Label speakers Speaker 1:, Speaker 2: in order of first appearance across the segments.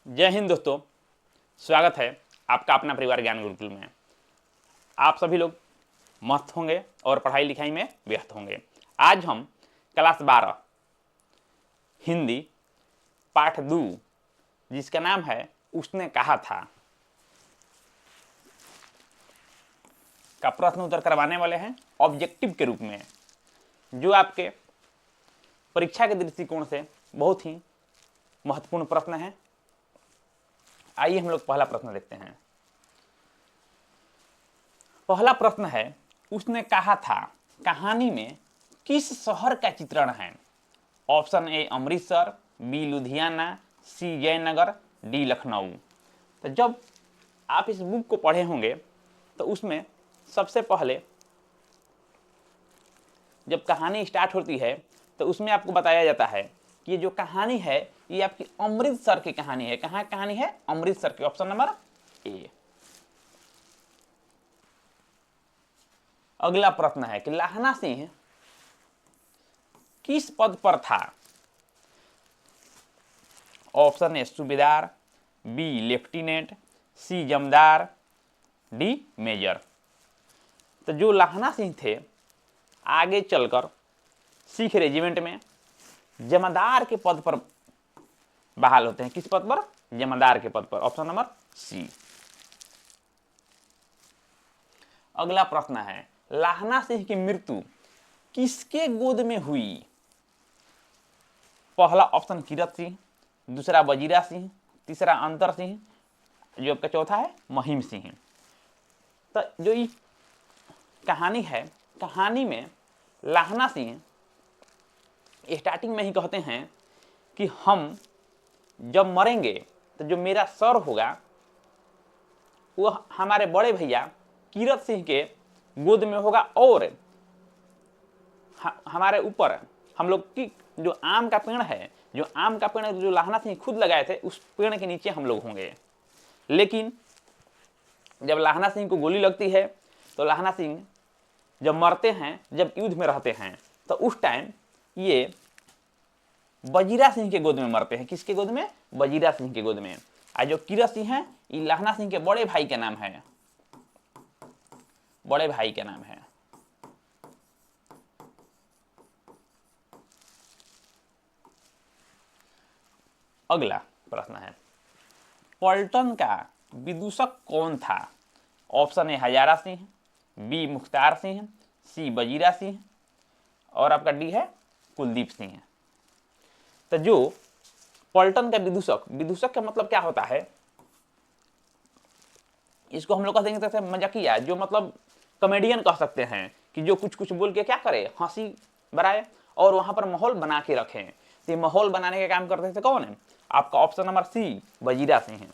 Speaker 1: जय हिंद दोस्तों, स्वागत है आपका अपना परिवार ज्ञान गुरुकुल में। आप सभी लोग मस्त होंगे और पढ़ाई लिखाई में व्यस्त होंगे। आज हम क्लास 12 हिंदी पाठ 2 जिसका नाम है उसने कहा था का प्रश्न उत्तर करवाने वाले हैं ऑब्जेक्टिव के रूप में, जो आपके परीक्षा के दृष्टिकोण से बहुत ही महत्वपूर्ण प्रश्न है। आइए हम लोग पहला प्रश्न देखते हैं। पहला प्रश्न है, उसने कहा था कहानी में किस शहर का चित्रण है? Option A Amritsar, B Ludhiana, C Jayanagar, D Lucknow. तो जब आप इस बुक को पढ़े होंगे तो उसमें सबसे पहले जब कहानी स्टार्ट होती है तो उसमें आपको बताया जाता है कि ये जो कहानी है ये आपकी अमृतसर की कहानी है। कहाँ कहानी है? अमृतसर की। Option number A. अगला प्रश्न है कि लाहना सिंह किस पद पर था? ऑप्शन ए सूबेदार, बी लेफ्टिनेंट, सी जमदार, डी मेजर। तो जो लाहना सिंह थे आगे चलकर सिख रेजिमेंट में जमादार के पद पर बहाल होते हैं। किस पद पर? जमादार के पद पर। Option number C. अगला प्रश्न है, लाहना सिंह की मृत्यु किसके गोद में हुई? पहला ऑप्शन कीरत सिंह, दूसरा वजीरा सिंह, तीसरा अंतर सिंह, जो आपका चौथा है महिम सिंह। तो जो ये कहानी है, कहानी में लाहना सिंह स्टार्टिंग में ही कहते हैं कि हम जब मरेंगे तो जो मेरा सर होगा वो हमारे बड़े भैया कीरत सिंह के गोद में होगा और हमारे ऊपर हम लोग की जो आम का पेड़ है, जो आम का पेड़ जो लाहना सिंह खुद लगाए थे उस पेड़ के नीचे हम लोग होंगे। लेकिन जब लाहना सिंह को गोली लगती है तो लाहना सिंह जब मरते हैं, जब युद्ध में रहते हैं, तो उस टाइम ये वजीरा सिंह के गोद में मरते हैं। किसके गोद में? वजीरा सिंह के गोद में। आज जो कीरत सिंह है ये लाहना सिंह के बड़े भाई का नाम है, बड़े भाई का नाम है। अगला प्रश्न है, पलटन का विदूषक कौन था? Option A Hazara Singh, B Mukhtar Singh, C Wazira Singh और आपका डी है कुलदीप सिंह। तो जो पलटन का विदूषक, विदूषक का मतलब क्या होता है? इसको हम लोग कह देंगे तो मजाकिया, जो मतलब कॉमेडियन कह सकते हैं कि जो कुछ कुछ बोल के क्या करे, हंसी बनाए और वहां पर माहौल बना के रखें। तो ये माहौल बनाने का काम करते थे कौन है? आपका option number C Wazira Singh है।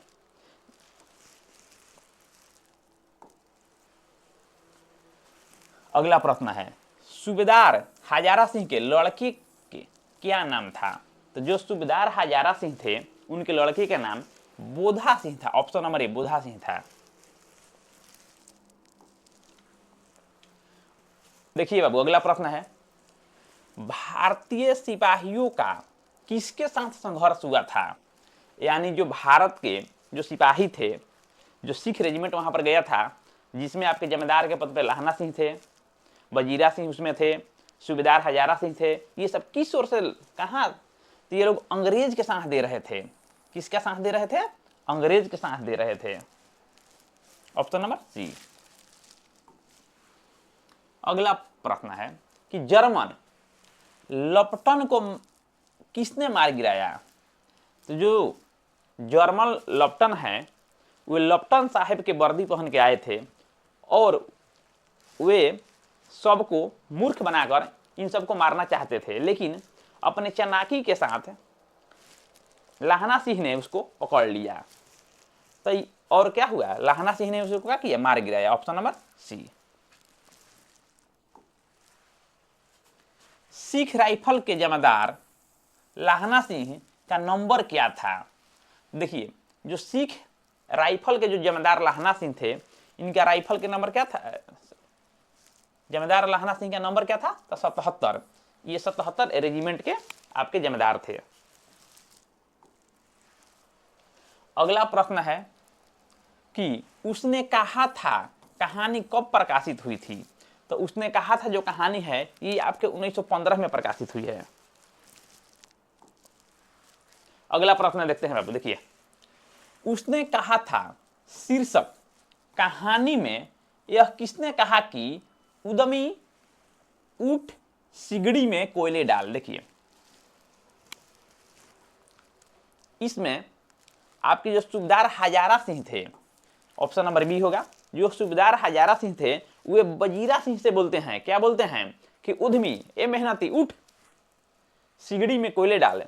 Speaker 1: अगला प्रश्न है, सूबेदार हजारा सिंह के लड़के के क्या नाम था? तो जो सूबेदार हजारा सिंह थे उनके लड़के का नाम बोधा सिंह था। ऑप्शन नंबर ए बोधा सिंह था। देखिए बाबू, अगला प्रश्न है, भारतीय सिपाहियों का किसके साथ संघर्ष हुआ था? यानी जो भारत के जो सिपाही थे, जो सिख रेजिमेंट वहां पर गया था, जिसमें आपके जमींदार के पद पे लाहना सिंह थे, वजीरा सिंह उसमें थे, सूबेदार हजारा सिंह थे, ये सब किस ओर से कहां? तो ये लोग अंग्रेज के साथ दे रहे थे। किसका साथ दे रहे थे? अंग्रेज के साथ दे रहे थे। Option number C. अगला प्रश्न है कि जर्मन लपटन को किसने मार गिराया? तो जो जर्मन लपटन है वे लपटन साहब के वर्दी पहन के आए थे और वे सबको मूर्ख बनाकर इन सबको मारना चाहते थे, लेकिन अपने चालाकी के साथ लाहना सिंह ने उसको पकड़ लिया। तो और क्या हुआ? लाहना सिंह ने उसको क्या किया? मार गिराया। Option number C. Sikh rifle के जमादार लाहना सिंह का नंबर क्या था? देखिए, जो सिख राइफल के जो जमादार लाहना सिंह थे, इनका राइफल के नंबर क्या था? जमादार लाहना सिंह का नंबर क्या था? तो 77। ये 77 रेजिमेंट के आपके जमादार थे। अगला प्रश्न है कि उसने कहा था कहानी कब प्रकाशित हुई थी। तो उसने कहा था जो कहानी है ये आपके 1915 में प्रकाशित हुई है। अगला प्रश्न देखते हैं बाबू, देखिए उसने कहा था शीर्षक कहानी में यह किसने कहा कि उद्यमी ऊठ सिगड़ी में कोयले डाल। देखिए इसमें आपके जो सूबेदार हजारा सिंह थे, ऑप्शन नंबर बी होगा, जो सूबेदार हजारा सिंह थे वे वजीरा सिंह से बोलते हैं, क्या बोलते हैं कि उद्यमी ए मेहनती उठ सिगड़ी में कोयले डाल।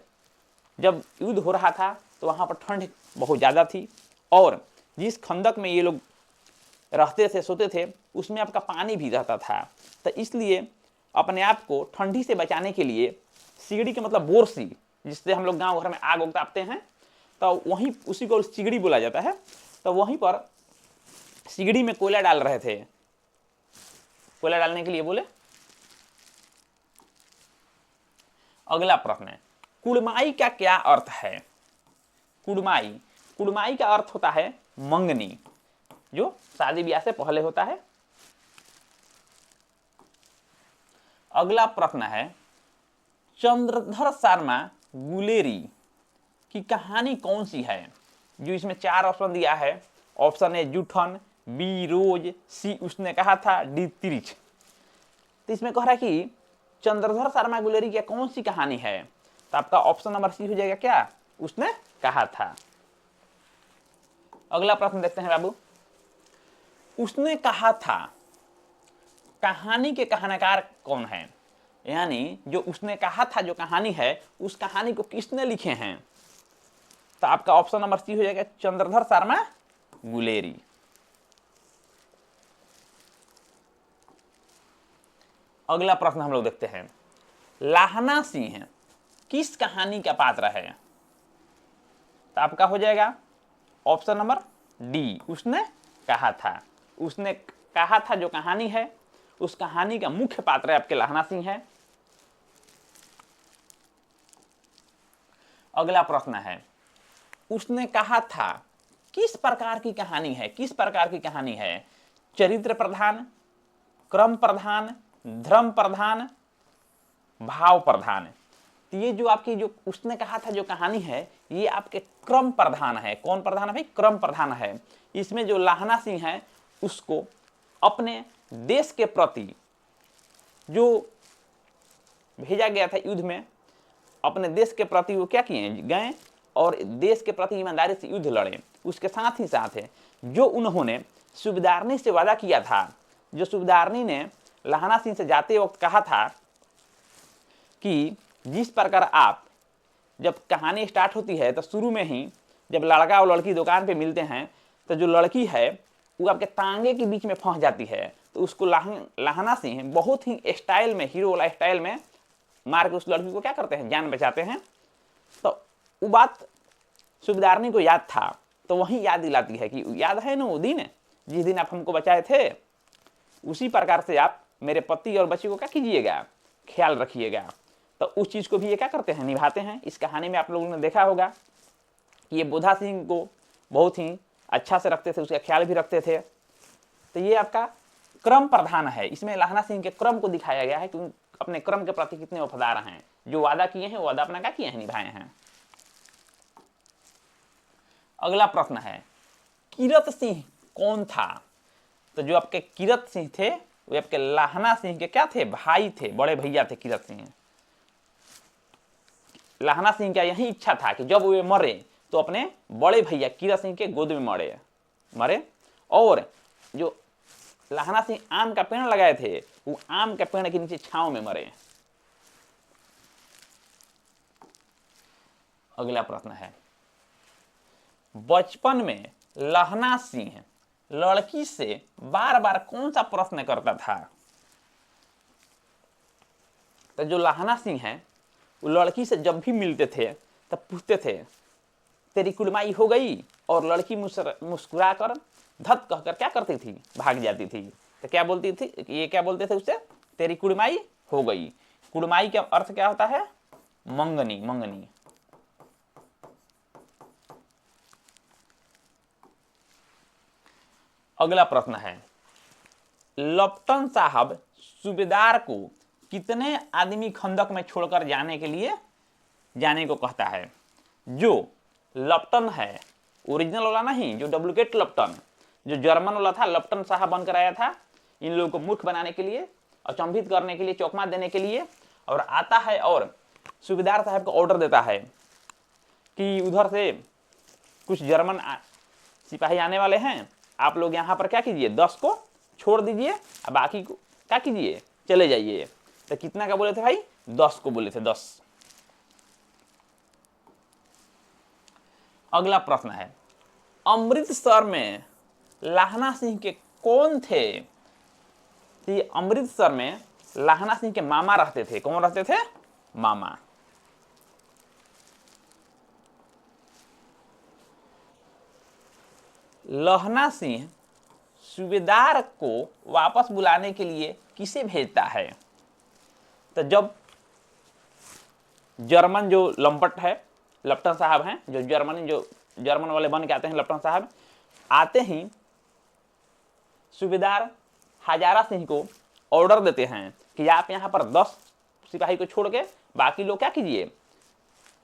Speaker 1: जब युद्ध हो रहा था तो वहां पर ठंड बहुत ज्यादा थी और जिस खंदक में ये लोग रहते थे सोते थे उसमें आपका पानी भी रहता था। तो इसलिए अपने आप को ठंडी से बचाने के लिए सिगड़ी के मतलब बोरसी, जिससे हम लोग गांव घर में आग उग तापते हैं, तो वहीं उसी को सिगड़ी बोला जाता है। तो वहीं पर सिगड़ी में कोयला डाल रहे थे, कोयला डालने के लिए बोले। अगला प्रश्न है कुड़माई का क्या अर्थ है। कुड़माई, कुड़माई का अर्थ होता है मंगनी, जो शादी ब्याह से पहले होता है। अगला प्रश्न है चंद्रधर शर्मा गुलेरी की कहानी कौन सी है। जो इसमें 4 ऑप्शन दिया है, ऑप्शन ए जूठन, बी रोज, सी उसने कहा था, डी तिरिच। तो इसमें कह रहा है कि चंद्रधर शर्मा गुलेरी की कौन सी कहानी है, तो आपका ऑप्शन नंबर सी हो जाएगा, क्या उसने कहा था। अगला प्रश्न देखते हैं बाबू, उसने कहा था कहानी के कहानीकार कौन है। यानी जो उसने कहा था जो कहानी है उस कहानी को किसने लिखे हैं, तो आपका ऑप्शन नंबर सी हो जाएगा चंद्रधर शर्मा गुलेरी। अगला प्रश्न हम लोग देखते हैं लाहना सिंह किस कहानी का पात्र है, तो आपका हो जाएगा ऑप्शन नंबर डी उसने कहा था। उसने कहा था जो कहानी है उस कहानी का मुख्य पात्र है आपके लाहना सिंह है। अगला प्रश्न है उसने कहा था किस प्रकार की कहानी है, किस प्रकार की कहानी है, चरित्र प्रधान, क्रम प्रधान, धर्म प्रधान, भाव प्रधान। तो ये जो आपकी जो उसने कहा था जो कहानी है ये आपके क्रम प्रधान है। कौन प्रधान है भाई, क्रम प्रधान है। इसमें जो लाहना सिंह है उसको अपने देश के प्रति जो भेजा गया था युद्ध में, अपने देश के प्रति वो क्या किए गए और देश के प्रति ईमानदारी से युद्ध लड़े। उसके साथ ही साथ है जो उन्होंने सूबेदारनी से वादा किया था, जो सूबेदारनी ने लाहना सिंह से जाते वक्त कहा था कि जिस प्रकार आप जब कहानी स्टार्ट होती है तो शुरू में ही जब लड़का और लड़की दुकान पे मिलते हैं तो जो लड़की है वो आपके तांगे के बीच में फंस जाती है, तो उसको लाहना सिंह बहुत ही स्टाइल में, हीरो वाला स्टाइल में मार के उस लड़की को क्या करते हैं, जान बचाते हैं। तो वो बात सूबेदारनी को याद था, तो वही याद दिलाती है कि याद है ना वो दिन जिस दिन आप हमको बचाए थे, उसी प्रकार से आप मेरे पति और बच्ची को क्या कीजिएगा, ख्याल रखिएगा। तो उस चीज को भी ये क्या करते हैं, निभाते हैं। इस कहानी में आप लोगों ने देखा होगा कि ये बोधा सिंह को बहुत ही अच्छा से रखते थे, उसका ख्याल भी रखते थे। तो ये आपका क्रम प्रधान है। इसमें लाहना सिंह के क्रम को दिखाया गया है कि अपने क्रम के प्रति कितने वफादार हैं, जो वादा किए हैं वो वादा अपना क्या किए हैं, निभाए हैं। अगला प्रश्न है किरत सिंह कौन था। तो जो आपके किरत सिंह थे वो आपके लाहना सिंह के क्या थे, भाई थे, बड़े भैया थे किरत सिंह। लाहना सिंह का यही इच्छा था कि जब वे मरे तो अपने बड़े भैया किरत सिंह के गोद में मरे और जो लाहना सिंह आम का पेड़ लगाए थे वो आम के पेड़ के नीचे छांव में मरे। अगला प्रश्न है बचपन में लाहना सिंह लड़की से बार बार कौन सा प्रश्न करता था। तो जो लाहना सिंह है वो लड़की से जब भी मिलते थे तब पूछते थे तेरी कुड़माई हो गई, और लड़की मुस्कुरा कर धत कहकर क्या करती थी, भाग जाती थी। तो क्या बोलती थी, ये क्या बोलते थे उससे, तेरी कुड़माई हो गई। कुड़माई का अर्थ क्या होता है, मंगनी, मंगनी। अगला प्रश्न है, लप्टन साहब सूबेदार को कितने आदमी खंदक में छोड़कर जाने को कहता है? जो लप्टन है ओरिजिनल वाला नहीं, जो डुप्लीकेट लप्टन, जो जर्मन वाला था, लप्टन साहब बनकर आया था इन लोगों को मूर्ख बनाने के लिए, अचंभित करने के लिए, चौकमा देने के लिए, और आता है और सूबेदार साहब को ऑर्डर देता है कि उधर से कुछ जर्मन सिपाही आने वाले हैं, आप लोग यहाँ पर क्या कीजिए, 10 को छोड़ दीजिए और बाकी को क्या कीजिए, चले जाइए। तो कितना का बोले थे भाई? 10 को बोले थे, 10। अगला प्रश्न है, अमृतसर में लाहना सिंह के कौन थे? तो अमृतसर में लाहना सिंह के मामा रहते थे। कौन रहते थे? मामा। लाहना सिंह सूबेदार को वापस बुलाने के लिए किसे भेजता है? तो जब जर्मन जो लंपट है, लप्टन साहब हैं, जो जर्मन वाले बन के आते हैं, लप्टन साहब आते ही सूबेदार हजारा सिंह को ऑर्डर देते हैं कि आप यहाँ पर 10 सिपाही को छोड़ के बाकी लोग क्या कीजिए,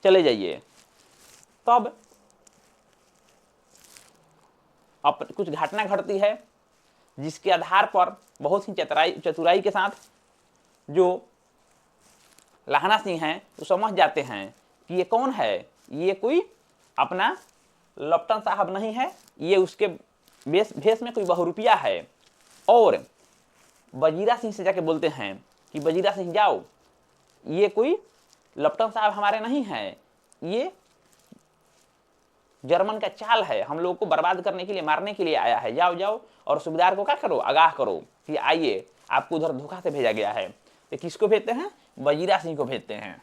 Speaker 1: चले जाइए। तब अब कुछ घटना घटती है जिसके आधार पर बहुत ही चतुराई के साथ जो लाहना सिंह हैं वो समझ जाते हैं कि ये कौन है, ये कोई अपना लप्टन साहब नहीं है, ये उसके भेष में कोई बहुरूपिया है। और वजीरा सिंह से जाके बोलते हैं कि वजीरा सिंह जाओ, ये कोई लप्टन साहब हमारे नहीं है, ये जर्मन का चाल है, हम लोगों को बर्बाद करने के लिए, मारने के लिए आया है, जाओ जाओ और सूबेदार को क्या करो, आगाह करो कि आइए, आपको उधर धोखा से भेजा गया है। तो किसको भेजते हैं? वजीरा सिंह को भेजते हैं।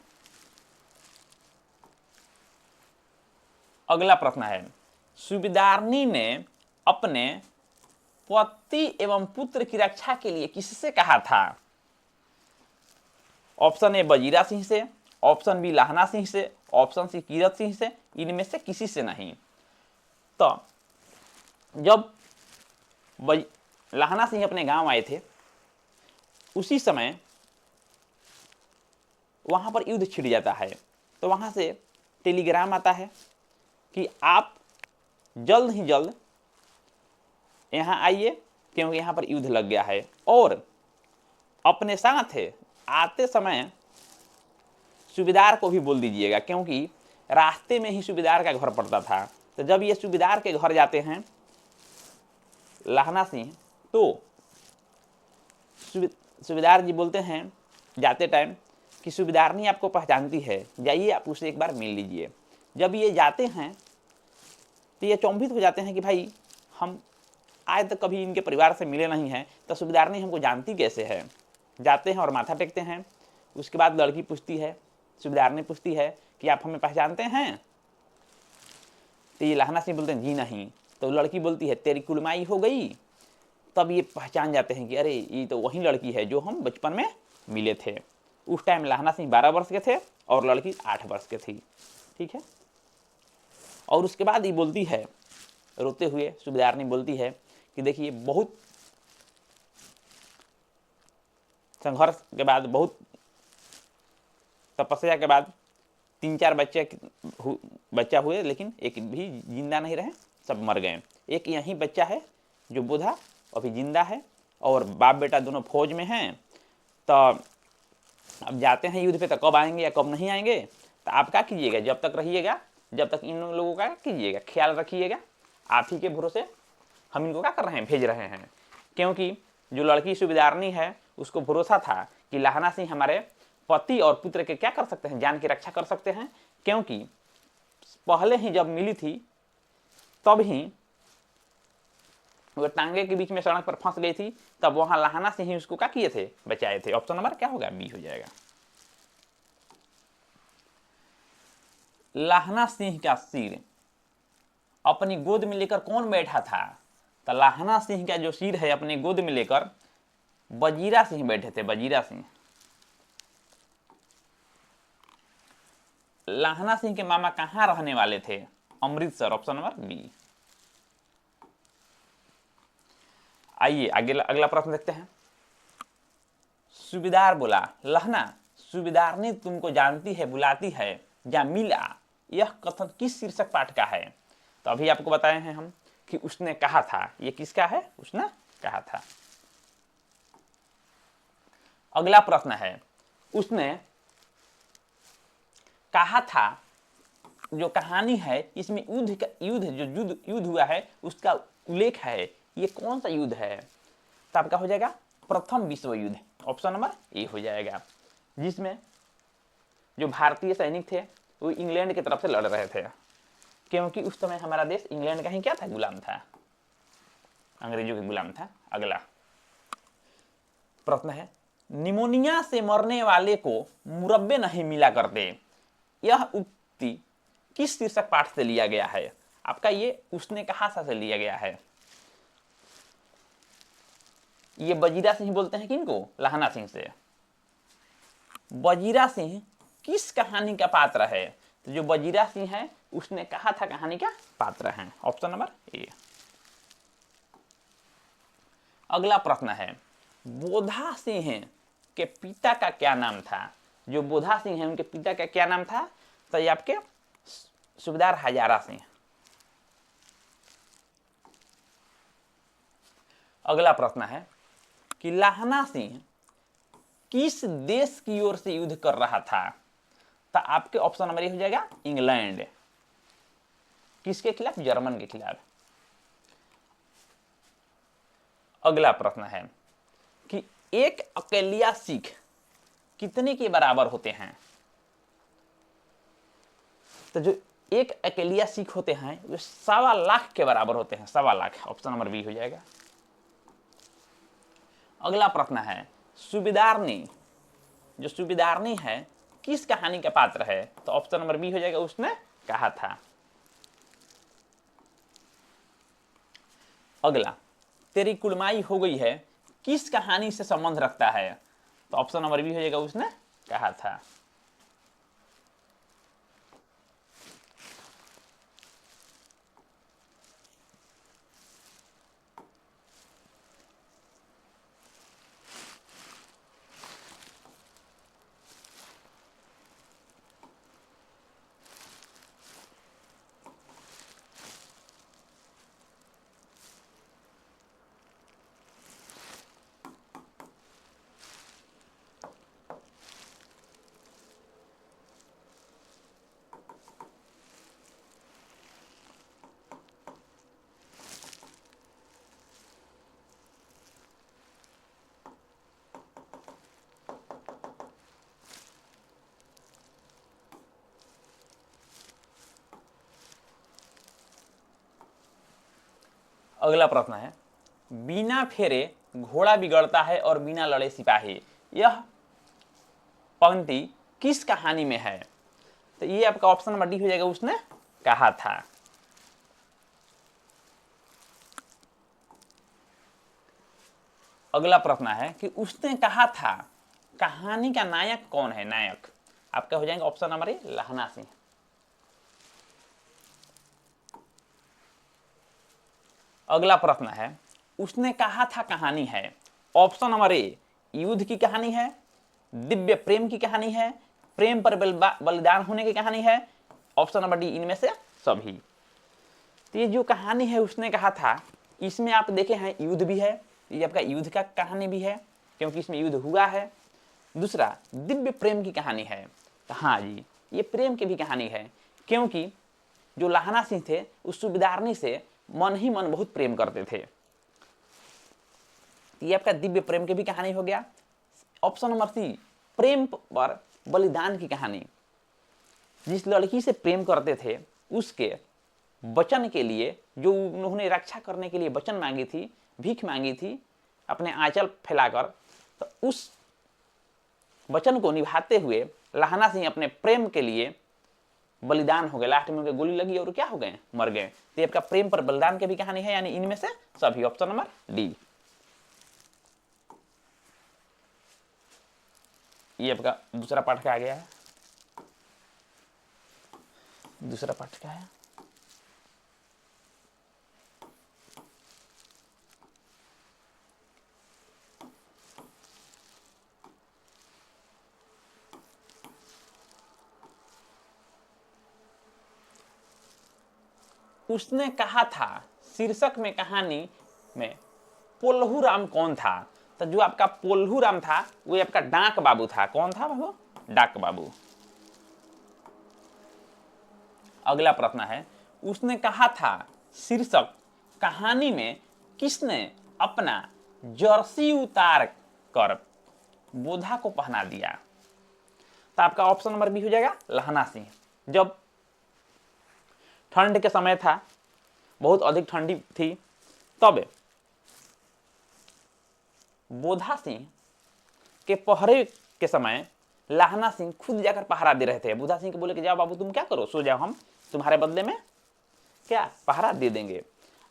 Speaker 1: अगला प्रश्न है, सूबेदारनी ने अपने पति एवं पुत्र की रक्षा के लिए किससे कहा था? ऑप्शन ए वजीरा सिंह से, ऑप्शन बी लाहना सिंह से, ऑप्शन सी कीरत सिंह से, इनमें से किसी से नहीं। तो जब लाहना सिंह अपने गांव आए थे उसी समय वहां पर युद्ध छिड़ जाता है। तो वहां से टेलीग्राम आता है कि आप जल्द ही जल्द यहां आइए क्योंकि यहां पर युद्ध लग गया है, और अपने साथ आते समय सूबेदार को भी बोल दीजिएगा क्योंकि रास्ते में ही सूबेदार का घर पड़ता था। तो जब ये सूबेदार के घर जाते हैं लाहना सिंह, तो सूबेदार जी बोलते हैं जाते टाइम कि सूबेदारनी आपको पहचानती है, जाइए आप उससे एक बार मिल लीजिए। जब ये जाते हैं तो ये चौंभित हो जाते हैं कि भाई हम आज तक कभी इनके परिवार से मिले नहीं हैं, तो सूबेदारनी हमको जानती कैसे है। जाते हैं और माथा टेकते हैं। उसके बाद लड़की पूछती है, सूबेदारनी पूछती है कि आप हमें पहचानते हैं? तो ये लाहना सिंह बोलते हैं जी नहीं। तो लड़की बोलती है तेरी कुलमाई हो गई। तब ये पहचान जाते हैं कि अरे ये तो वही लड़की है जो हम बचपन में मिले थे। उस टाइम लाहना सिंह 12 वर्ष के थे और लड़की 8 वर्ष के थी। ठीक है। और उसके बाद ये बोलती है, रोते हुए सूबेदारनी बोलती है कि देखिए बहुत संघर्ष के बाद, बहुत तपस्या के बाद 3-4 बच्चा हुए, लेकिन एक भी जिंदा नहीं रहे, सब मर गए। एक यही बच्चा है जो बुधा अभी जिंदा है, और बाप बेटा दोनों फौज में हैं। तो अब जाते हैं युद्ध पे, तो कब आएंगे या कब नहीं आएंगे, तो आप क्या कीजिएगा, जब तक रहिएगा, जब तक इन लोगों का कीजिएगा, ख्याल रखिएगा। आप ही के भरोसे हम इनको क्या कर रहे हैं, भेज रहे हैं। क्योंकि जो लड़की सूबेदारनी है उसको भरोसा था कि लाहना सिंह हमारे पति और पुत्र के क्या कर सकते हैं, जान की रक्षा कर सकते हैं। क्योंकि पहले ही जब मिली थी तब ही वो टांगे के बीच में सड़क पर फंस गई थी, तब वहां लाहना सिंह ही उसको क्या किए थे, बचाए थे। ऑप्शन नंबर क्या होगा, बी हो जाएगा। लाहना सिंह का सिर अपनी गोद में लेकर कौन बैठा था? तो लाहना सिंह का जो सिर है अपनी गोद में लेकर वजीरा सिंह बैठे थे, वजीरा सिंह। लाहना सिंह के मामा कहां रहने वाले थे? अमृतसर। Option number B. आइए आगे अगला प्रश्न देखते हैं। सूबेदार बोला, लहना सूबेदार ने तुमको जानती है बुलाती है, या मिला, यह कथन किस शीर्षक पाठ का है? तो अभी आपको बताए हैं हम कि उसने कहा था, ये किसका है? उसने कहा था। अगला प्रश्न है, उसने कहा था जो कहानी है इसमें युद्ध हुआ है उसका उल्लेख है, ये कौन सा युद्ध है? तो आपका हो जाएगा प्रथम विश्व युद्ध, ऑप्शन नंबर ए हो जाएगा, जिसमें जो भारतीय सैनिक थे वो इंग्लैंड की तरफ से लड़ रहे थे, क्योंकि उस समय हमारा देश इंग्लैंड का ही क्या था? गुलाम था, अंग्रेजों के गुलाम था। अगला प्रश्न है, निमोनिया से मरने वाले को मुरब्बे नहीं मिला करते, यह उक्ति किस शीर्षक पाठ से लिया गया है? आपका ये उसने कहा से लिया गया है। ये वजीरा सिंह बोलते हैं किनको? लहना सिंह से। वजीरा सिंह किस कहानी का पात्र है? तो जो वजीरा सिंह है उसने कहा था कहानी का पात्र है, ऑप्शन नंबर ए। अगला प्रश्न है, बोधा सिंह के पिता का क्या नाम था? जो बोधा सिंह है उनके पिता का क्या नाम था? तो ये आपके सूबेदार हजारा सिंह। अगला प्रश्न है कि लहना सिंह किस देश की ओर से युद्ध कर रहा था? तो आपके ऑप्शन नंबर ए हो जाएगा इंग्लैंड। किसके खिलाफ? जर्मन के खिलाफ। अगला प्रश्न है कि एक अकेलिया सिख कितने के बराबर होते हैं? तो जो एक अकेलिया सिख होते हैं वो 1.25 लाख के बराबर होते हैं, 1.25 लाख, ऑप्शन नंबर बी हो जाएगा। अगला प्रश्न है, सूबेदारनी, जो सूबेदारनी है किस कहानी का पात्र है? तो ऑप्शन नंबर बी हो जाएगा, उसने कहा था। अगला, तेरी कुड़माई हो गई है किस कहानी से संबंध रखता है? तो ऑप्शन नंबर बी हो जाएगा, उसने कहा था। अगला प्रश्न है, बिना फेरे घोड़ा बिगड़ता है और बिना लड़े सिपाही, यह पंक्ति किस कहानी में है? तो ये आपका ऑप्शन नंबर डी हो जाएगा, उसने कहा था। अगला प्रश्न है कि उसने कहा था कहानी का नायक कौन है? नायक आपका हो जाएंगे ऑप्शन नंबर ए लहना सिंह। अगला प्रश्न है, उसने कहा था कहानी है, ऑप्शन नंबर ए युद्ध की कहानी है, दिव्य प्रेम की कहानी है, प्रेम पर बलिदान होने की कहानी है, ऑप्शन नंबर डी इनमें से सभी। तो ये जो कहानी है उसने कहा था, इसमें आप देखे हैं युद्ध भी है, ये आपका युद्ध का कहानी भी है क्योंकि इसमें युद्ध हुआ है। दूसरा दिव्य प्रेम की कहानी है, तो हाँ जी ये प्रेम की भी कहानी है, क्योंकि जो लहना सिंह थे उस सूबेदारनी से मन ही मन बहुत प्रेम करते थे। ये आपका दिव्य प्रेम की भी कहानी हो गया। ऑप्शन नंबर सी प्रेम पर बलिदान की कहानी, जिस लड़की से प्रेम करते थे उसके वचन के लिए, जो उन्होंने रक्षा करने के लिए वचन मांगी थी, भीख मांगी थी अपने आंचल फैलाकर, तो उस वचन को निभाते हुए लहना सिंह अपने प्रेम के लिए बलिदान हो गए, लास्ट में उनके गोली लगी और क्या हो गए? मर गए। तो आपका प्रेम पर बलिदान की भी कहानी है, यानी इनमें से सभी, ऑप्शन नंबर डी। ये आपका दूसरा पाठ का आ गया है। दूसरा पाठ का है, उसने कहा था शीर्षक में कहानी में पोल्हू राम कौन था? तो जो आपका पोल्हू राम था वो आपका डाक बाबू था। कौन था बाबू? डाक बाबू। अगला प्रश्न है, उसने कहा था शीर्षक कहानी में किसने अपना जर्सी उतार कर बोधा को पहना दिया? तो आपका ऑप्शन नंबर बी हो जाएगा लहना सिंह। जब ठंड के समय था, बहुत अधिक ठंडी थी, तब बोधा सिंह के पहरे के समय लहना सिंह खुद जाकर पहरा दे रहे थे। बोधा सिंह को बोले कि जाओ बाबू तुम क्या करो, सो जाओ, हम तुम्हारे बदले में क्या पहरा दे देंगे।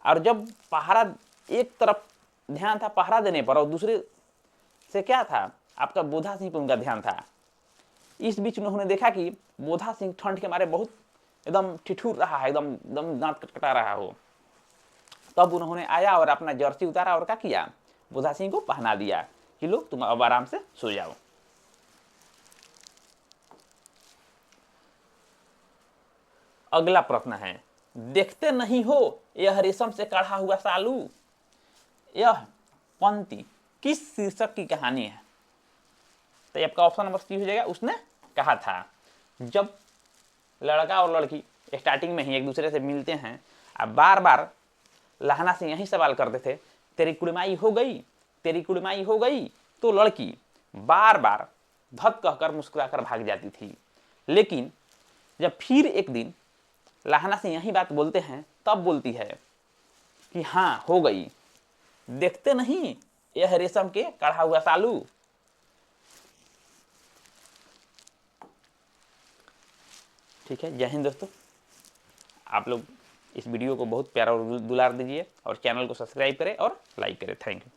Speaker 1: और जब पहरा, एक तरफ ध्यान था पहरा देने पर और दूसरे से क्या था, आपका बोधा सिंह पर उनका ध्यान था। इस बीच उन्होंने देखा कि बोधा सिंह ठंड के मारे बहुत एकदम ठिठुर रहा है, एकदम एकदम दांत कटकटा रहा हो। तब उन्होंने आया और अपना जर्सी उतारा और क्या किया, बोधा सिंह को पहना दिया कि लो तुम अब आराम से सो जाओ। अगला प्रश्न है, देखते नहीं हो यह रेशम से काढ़ा हुआ सालू, यह पंक्ति किस शीर्षक की कहानी है? तो आपका ऑप्शन नंबर सी हो जाएगा उसने कहा था। जब लड़का और लड़की स्टार्टिंग में ही एक दूसरे से मिलते हैं, अब बार बार लहना से यही सवाल करते थे, तेरी कुड़माई हो गई, तेरी कुड़माई हो गई, तो लड़की बार बार धत कहकर मुस्कुराकर भाग जाती थी। लेकिन जब फिर एक दिन लहना से यही बात बोलते हैं, तब बोलती है कि हाँ हो गई, देखते नहीं यह रेशम के काढ़ा हुआ सालू। ठीक है, जय हिंद दोस्तों। आप लोग इस वीडियो को बहुत प्यारा और दुलार दीजिए और चैनल को सब्सक्राइब करें और लाइक करें। Thank you.